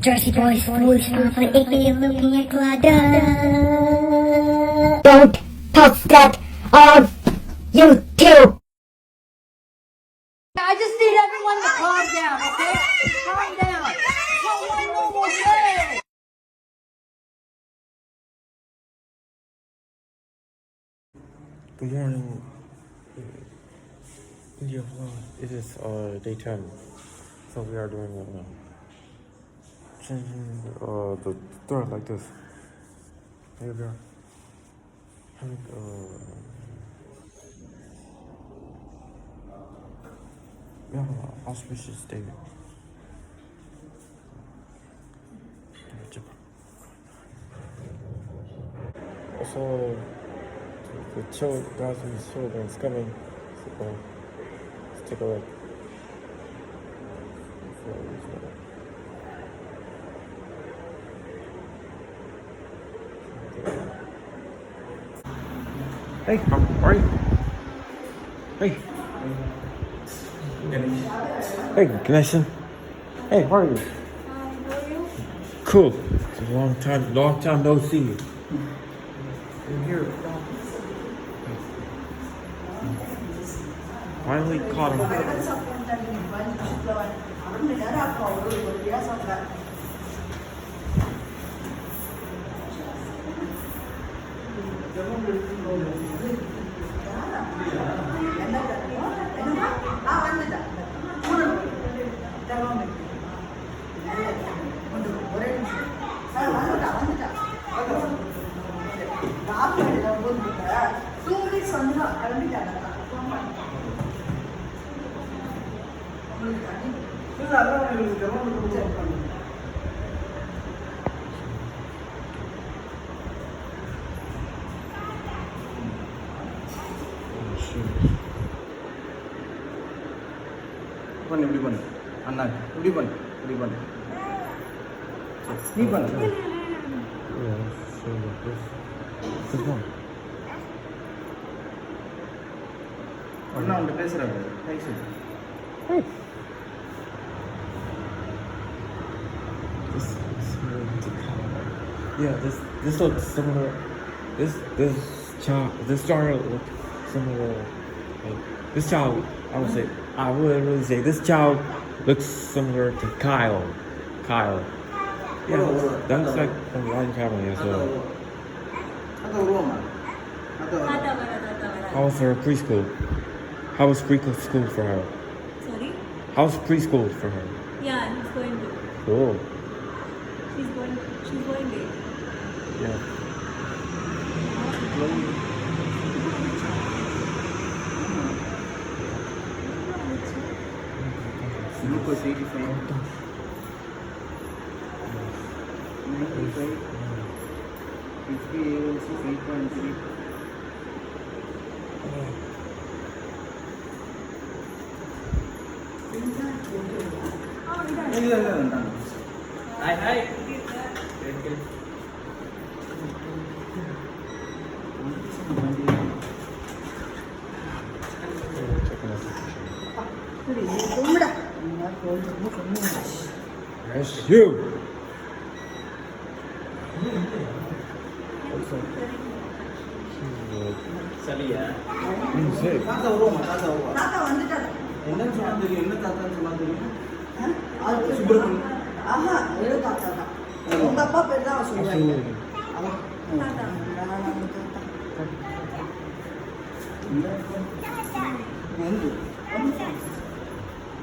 Jersey boys, fools, off an 8 p.m. looking at Quadra. Don't post that on YouTube. I just need everyone to calm down, okay? Calm down. So one normal day. Good morning. India vlog. It is day 10. So we are doing changing the thread like this. Here we are. Having we have an auspicious day. Also, the children is coming. So, let's take a look. Hey, how are you? Hey. Hey, Ganeshan. Hey, how are you? Cool. It's a long time no see. In here. Finally caught him. இப்படி பண்ணு அண்ணா இப்படி பண்ணு இப்படி பண்ணு நீ பண்ணு அண்ணா அவன்கிட்ட பேசுறாங்க பேசு Yeah, this looks similar. This jar looks similar. Like, this child, I would really say this child looks similar to Kyle. Yeah, that looks like from the Lion family as well. How was her preschool? How was preschool for her? Sorry? How's preschool for her? Yeah, he's going to. Cool. She's going there. Yeah. Glucose 85. 95. HbA1c 8.3. Hi. That's you. சரியா Sick. தாத்தா வருவாமா தாத்தா வந்துட்டாரு என்னன்னு சொன்னா தெரியும் என்ன தாத்தான்னு சொன்னா தெரியும் அது சுப்பிரமணியம் ஆஹா ஏதோ தாத்தா தான் உங்க அப்பா பேர் தான் சொல்லுவாங்க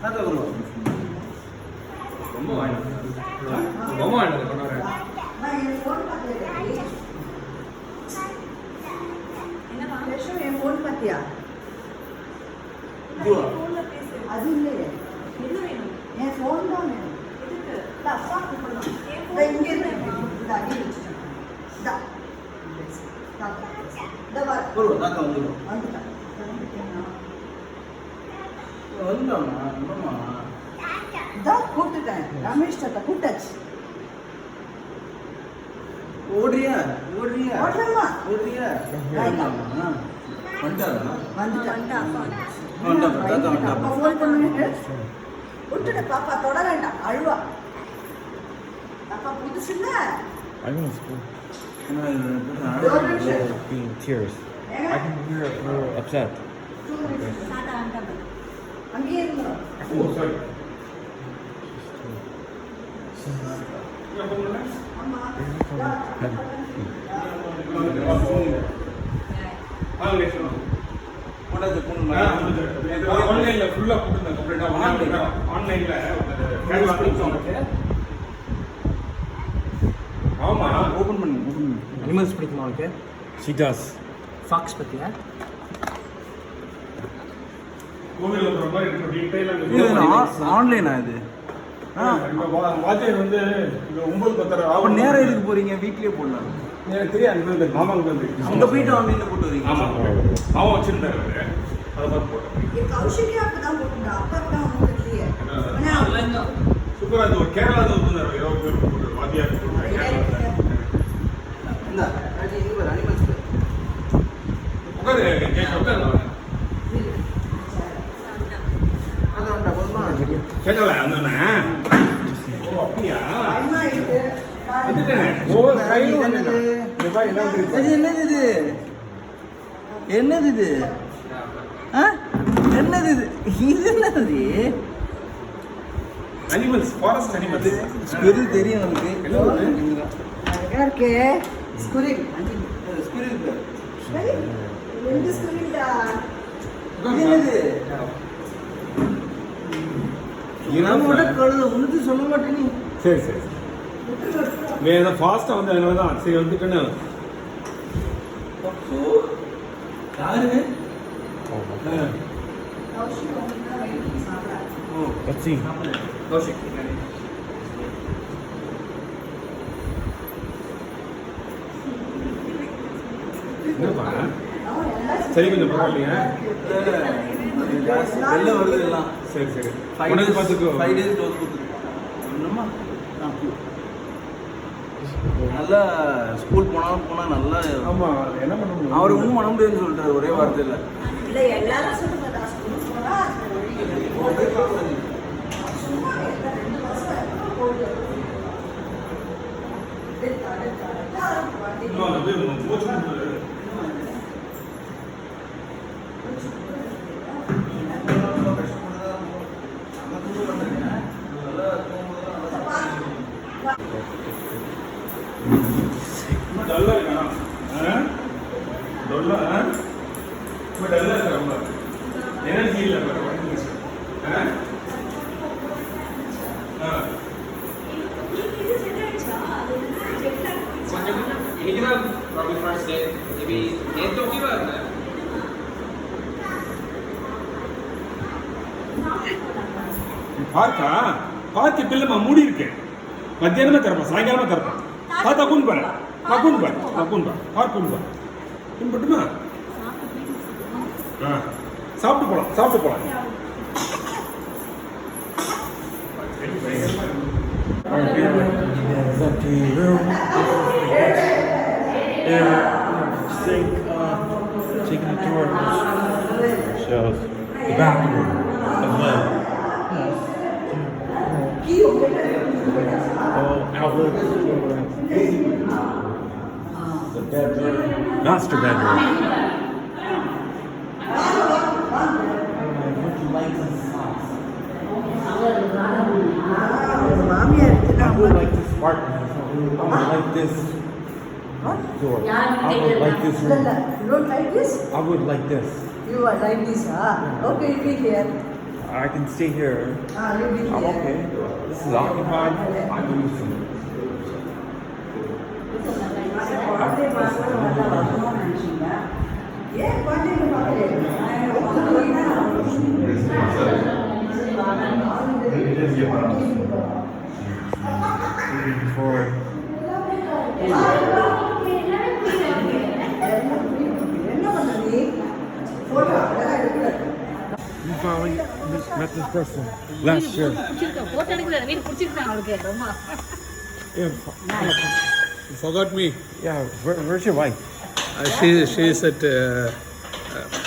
தாத்தா வருவாங்க ரொம்ப நான் என் ஃபோன் பார்த்துருக்கேன் என் ஃபோன் பார்த்தியா அது இல்லையே என் ஃபோன் தான் வேணும் அப்பா கூப்பிடலாம் இங்கே இந்த அடி வச்சுட்டேன் வருவோம் தாத்தா வந்துடும் வந்துட்டான் வந்துட்டாமா என்னம்மா இதான் கூப்பிட்டுட்டேன் ரமேஷ் தாத்தா கூப்பிட்டாச்சு ஓடுறியா ஓடுறேம்மா வந்துட்டாரா வந்துட்டான் வந்துட்டா அப்பா ஃபோன் பண்ணிட்டு விட்டுட்டு பாப்பா தொட வேண்டாம் அழுவா அப்பா புதுசு இல்ல I know it's cool. என்ன இது? Being tears. I can hear her upset. தாத்தா அந்த அங்கேயே இருந்தோம் ஆமா போடாது பொண்ணு ஆன்லைன்ல ஃபுல்லா போட்டு கம்ப்ளீட்டா ஆன்லைன்ல ஆமா ஓபன் பண்ணு அனிமல்ஸ் பிடிக்குமா உனக்கு She does. ஃபாக்ஸ் பத்தியா கோவில்ல போற மாதிரி இருக்கு டீடைலா ஆன்லைனா இது வாத்தியார் வந்து இந்த 9:10 அப்ப நேரா எதுக்கு போறீங்க வீட்லயே போடலாம் எனக்கு தெரியாது மாமாங்க வந்து அங்க போயிட்டு ஆன்லைன்ல போட்டு வரீங்க ஆமா மாமா வச்சிருந்தாரு அதை பார்த்து போட்டேன் கௌஷிகாவுக்கு தான் போட்டுட்டா அப்பாவுக்கு தான் ஒன்றும் இல்லையே சூப்பரா இது ஒரு கேரளால இருந்தாரு 20 பேர் போட்டு வாத்தியார் கேரளால இந்த அது இங்க வர அனிமல்ஸ் உட்காரு உட்காரு அதான் போதுமா கேட்கல அண்ணா ஓ அப்படியா பயமா இருக்கு வந்துட்டேன் ஓ கையில என்னது இந்த பாய் என்ன வந்து இது என்னது இது என்னது இது ஆ என்னது இது இது என்னது அனிமல்ஸ் ஃபாரஸ்ட் அனிமல்ஸ் ஸ்குரில் தெரியும் நமக்கு அழகா இருக்கே ஸ்குரில் ஸ்குரில் ரெண்டு ஸ்குரில்டா என்னது என்னோட கழுத உனக்கு சொல்ல மாட்டேன் நீ சரி சரி வேற ஃபாஸ்டா வந்து அதனால தான் சரி வந்துட்டேன்னு அப்போ யாரு Oh my God. கௌஷிக் உங்களுக்கு தான் வெயிட்டிங் சாப்பிடா ஓ Let's see. கௌஷிக் என்னப்பா சரி கொஞ்சம் பரவாயில்லையா வெளில வருது எல்லாம் சரி சரி 5 உனக்கு days பார்த்துக்கோ 5 days டோஸ் கொடுத்துருக்கோம் என்னம்மா நல்லா ஸ்கூல் போனாலும் போனா நல்லா ஆமா என்ன பண்ண முடியும் அவர் ஒன்றும் பண்ண முடியாதுன்னு சொல்லிட்டாரு ஒரே வார்த்தையில் இல்ல எல்லாரும் சொல்லுங்க ஸ்கூல் போனா சும்மா இல்லை 2 மாசம் போகுது இன்னும் அது போச்சு டல்லா இருக்கா டல்லா இப்போ டல்லா இருக்கா எனர்ஜி இல்லை இன்னைக்கு தான் ப்ராப்ளம் ஃபர்ஸ்ட் டே மேபி நேற்று ஓகேவா இருந்தேன் பார்க்கா பார்க்க பிள்ளைமா மூடி இருக்கேன் மத்தியானமா திறப்பேன் சாயங்காலமா திறப்பேன் பார்த்தா கூண்டு பாரு நான் கூண்டு பாரு பார்க்க கூண்டு பாரு கூண்டு பட்டுமா ஆ சாப்பிட்டு போலாம் Empty room. Sink. Taking a tour. Shows the bathroom as well. All outlets. The bedroom. Master bedroom. மாமியார் I would like this apartment. I would like this door. I would like this room. You don't like this? I would like this. You are like this, Okay, you be here. I can stay here. You be here. I'm okay. This is occupied. I can use some. ஏன் குழந்தைங்க For என்ன பண்ண நீ photo அழகா எடுக்கல you finally met this person last year. Photo எடுக்கல வீடு பிடிச்சிருக்காங்க அவளுக்கு ரொம்ப Yeah, You forgot me. yeah. Where's your wife? She is at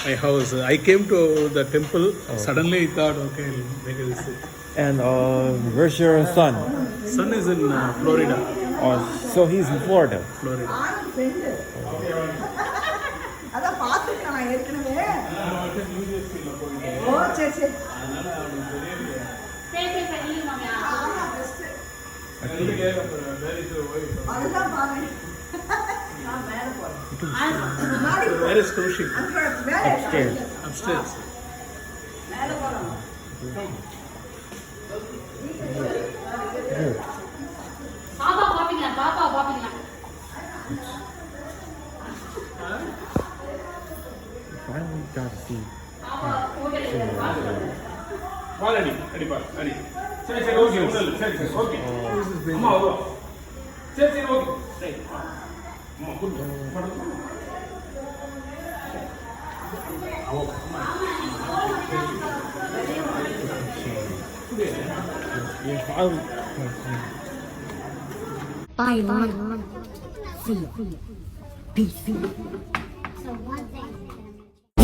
my house. I came to the temple. Suddenly I thought, okay, I'll make a visit. And where's your son? Son is in Florida. So he's in Florida. Florida. Anand friend அதான் பார்த்துருக்கேன் நான் ஏற்கனவே ஓ சரி சரி ஆமா best அதுதான் பாருங்க நான் மேல போறேன் முன்னாடி Where is Kaushik? அங்க மேல Upstairs. Upstairs. மேல போறோம் பாப்பா பாப்பீங்களா Finally got to see. Ball ready. Ready ball. Ready. சரி சரி ஓகே ஒண்ணு சரி ஓகே அம்மா வா சரி ஓகே சரி அம்மா good Yes, Buy one. See. Peace. These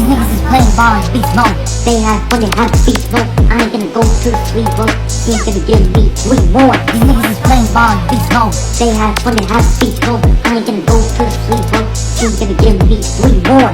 niggas is playing ball in beast mode. They have fun, they have beast mode. I ain't gonna go to the free road. She ain't gonna give me 3 more. These niggas is playing ball in beast mode. They have fun, they have beast mode. I ain't gonna go to the free road. She ain't gonna give me 3 more.